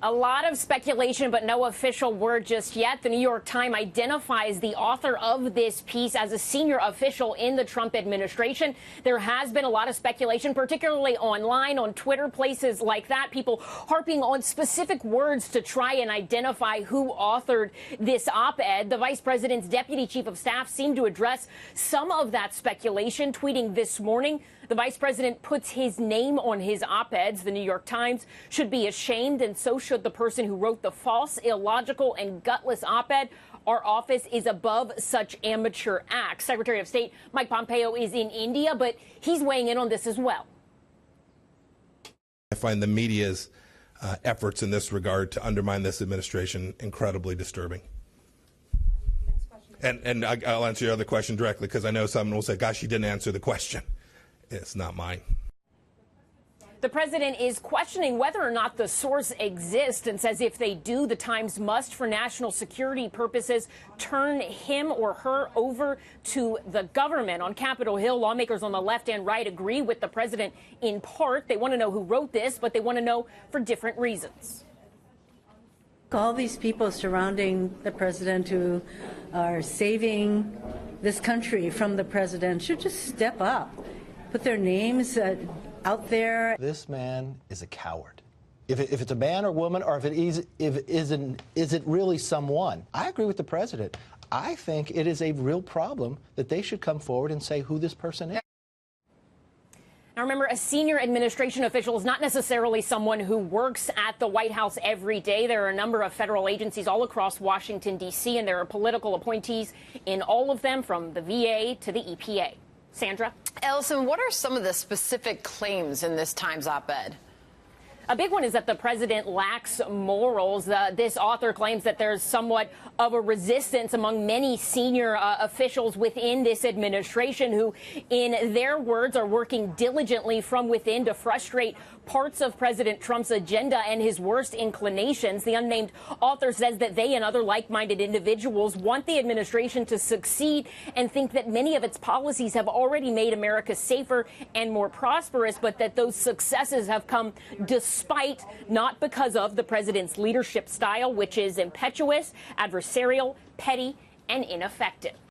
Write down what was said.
A lot of speculation, but no official word just yet. The New York Times identifies the author of this piece as a senior official in the Trump administration. There has been a lot of speculation, particularly online, on Twitter, places like that, people harping on specific words to try and identify who authored this op-ed. The vice president's deputy chief of staff seemed to address some of that speculation, tweeting this morning. The vice president puts his name on his op-eds. The New York Times should be ashamed, and so should the person who wrote the false, illogical, and gutless op-ed. Our office is above such amateur acts. Secretary of State Mike Pompeo is in India, but he's weighing in on this as well. I find the media's efforts in this regard to undermine this administration incredibly disturbing. And I'll answer your other question directly, because I know someone will say, gosh, you didn't answer the question. It's not mine. The president is questioning whether or not the source exists and says if they do, the Times must, for national security purposes, turn him or her over to the government. On Capitol Hill, lawmakers on the left and right agree with the president in part. They want to know who wrote this, but they want to know for different reasons. All these people surrounding the president who are saving this country from the president should just step up, put their names out there. This man is a coward. If it's a man or woman, or if it really someone? I agree with the president. I think it is a real problem that they should come forward and say who this person is. Now, remember, a senior administration official is not necessarily someone who works at the White House every day. There are a number of federal agencies all across Washington, D.C., and there are political appointees in all of them, from the VA to the EPA. Sandra? Ellison, what are some of the specific claims in this Times op-ed? A big one is that the president lacks morals. This author claims that there's somewhat of a resistance among many senior officials within this administration who, in their words, are working diligently from within to frustrate parts of President Trump's agenda and his worst inclinations. The unnamed author says that they and other like-minded individuals want the administration to succeed and think that many of its policies have already made America safer and more prosperous, but that those successes have come despite, not because of, the president's leadership style, which is impetuous, adversarial, petty, and ineffective.